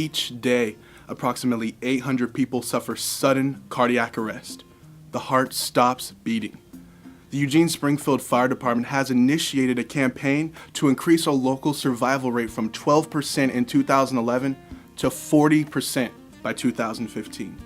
Each day, approximately 800 people suffer sudden cardiac arrest. The heart stops beating. The Eugene Springfield Fire Department has initiated a campaign to increase our local survival rate from 12% in 2011 to 40% by 2015.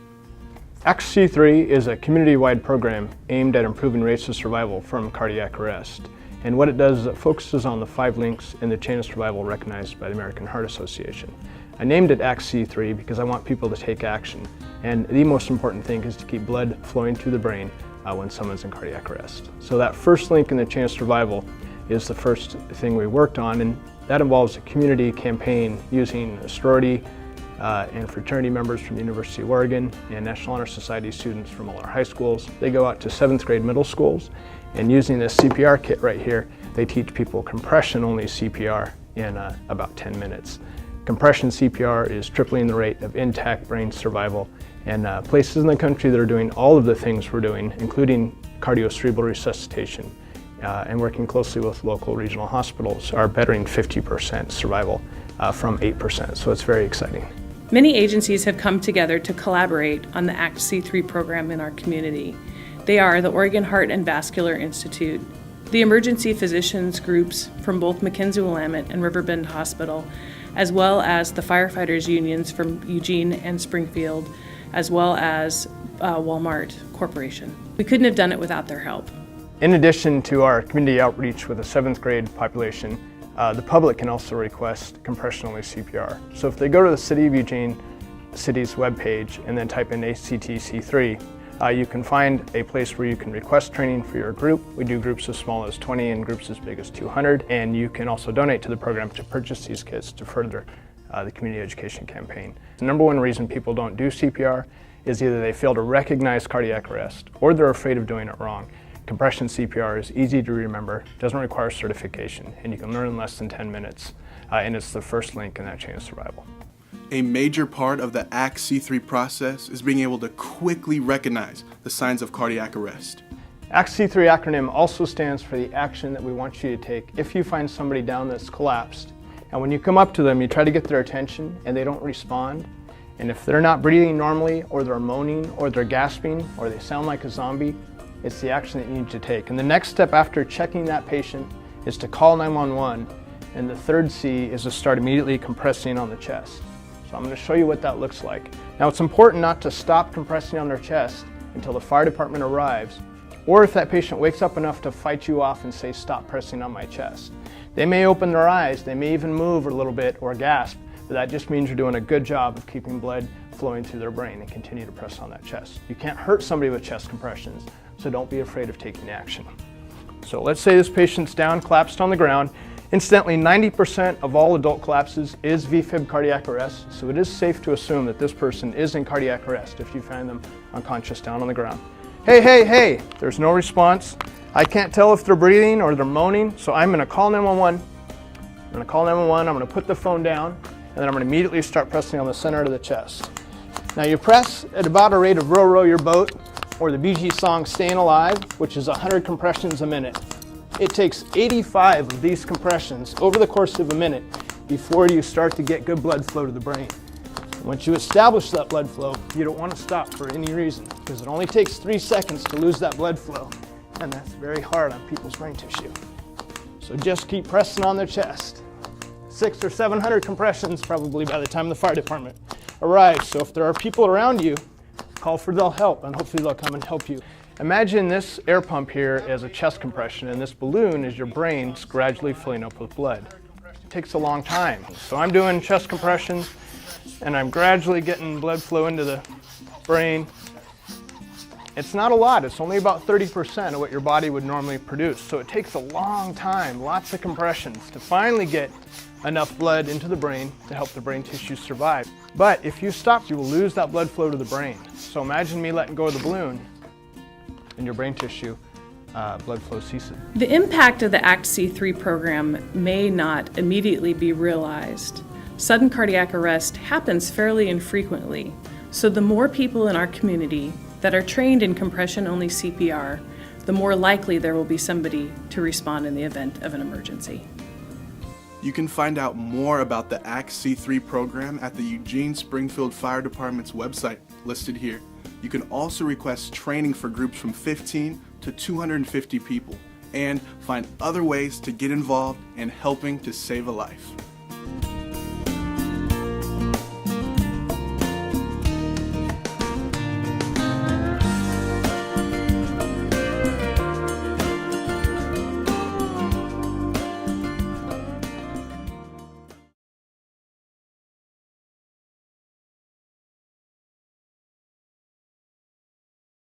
ACT-C3 is a community-wide program aimed at improving rates of survival from cardiac arrest. And what it does is it focuses on the 5 links in the chain of survival recognized by the American Heart Association. I named it ACT-C3 because I want people to take action. And the most important thing is to keep blood flowing through the brain when someone's in cardiac arrest. So that first link in the chain of survival is the first thing we worked on, and that involves a community campaign using a sorority and fraternity members from the University of Oregon and National Honor Society students from all our high schools. They go out to 7th grade middle schools, and using this CPR kit right here, they teach people compression-only CPR in about 10 minutes. Compression CPR is tripling the rate of intact brain survival, and places in the country that are doing all of the things we're doing, including cardiocerebral resuscitation and working closely with local regional hospitals, are bettering 50% survival from 8%, so it's very exciting. Many agencies have come together to collaborate on the ACT-C3 program in our community. They are the Oregon Heart and Vascular Institute, the emergency physicians groups from both McKenzie-Willamette and Riverbend Hospital, as well as the firefighters unions from Eugene and Springfield, as well as Walmart Corporation. We couldn't have done it without their help. In addition to our community outreach with the 7th grade population, the public can also request compression-only CPR. So if they go to the City of Eugene City's webpage and then type in ACT-C3, you can find a place where you can request training for your group. We do groups as small as 20 and groups as big as 200, and you can also donate to the program to purchase these kits to further the community education campaign. The number one reason people don't do CPR is either they fail to recognize cardiac arrest or they're afraid of doing it wrong. Compression CPR is easy to remember, doesn't require certification, and you can learn in less than 10 minutes, and it's the first link in that chain of survival. A major part of the ACT-C3 process is being able to quickly recognize the signs of cardiac arrest. ACT-C3 acronym also stands for the action that we want you to take if you find somebody down that's collapsed. And when you come up to them, you try to get their attention and they don't respond. And if they're not breathing normally, or they're moaning, or they're gasping, or they sound like a zombie, it's the action that you need to take. And the next step after checking that patient is to call 911. And the third C is to start immediately compressing on the chest. So I'm going to show you what that looks like. Now it's important not to stop compressing on their chest until the fire department arrives, or if that patient wakes up enough to fight you off and say, "Stop pressing on my chest." They may open their eyes, they may even move a little bit or gasp, but that just means you're doing a good job of keeping blood flowing through their brain, and continue to press on that chest. You can't hurt somebody with chest compressions, so don't be afraid of taking action. So let's say this patient's down, collapsed on the ground. Incidentally, 90% of all adult collapses is VFib cardiac arrest, so it is safe to assume that this person is in cardiac arrest if you find them unconscious down on the ground. Hey, hey, hey, there's no response. I can't tell if they're breathing or they're moaning, so I'm gonna call 911. I'm gonna call 911, I'm gonna put the phone down, and then I'm gonna immediately start pressing on the center of the chest. Now you press at about a rate of Row Row Your Boat, or the Bee Gees song Staying Alive, which is 100 compressions a minute. It takes 85 of these compressions over the course of a minute before you start to get good blood flow to the brain. Once you establish that blood flow, you don't want to stop for any reason, because it only takes 3 seconds to lose that blood flow, and that's very hard on people's brain tissue. So just keep pressing on their chest. 600 or 700 compressions probably by the time the fire department arrives. So if there are people around you, call for their help, and hopefully they'll come and help you. Imagine this air pump here as a chest compression, and this balloon is your brain gradually filling up with blood. It takes a long time. So I'm doing chest compressions, and I'm gradually getting blood flow into the brain. It's not a lot, it's only about 30% of what your body would normally produce. So it takes a long time, lots of compressions, to finally get enough blood into the brain to help the brain tissue survive. But if you stop, you will lose that blood flow to the brain. So imagine me letting go of the balloon, and your brain tissue blood flow ceases. The impact of the ACT-C3 program may not immediately be realized. Sudden cardiac arrest happens fairly infrequently, so the more people in our community that are trained in compression-only CPR, the more likely there will be somebody to respond in the event of an emergency. You can find out more about the ACT C3 program at the Eugene Springfield Fire Department's website, listed here. You can also request training for groups from 15 to 250 people and find other ways to get involved in helping to save a life.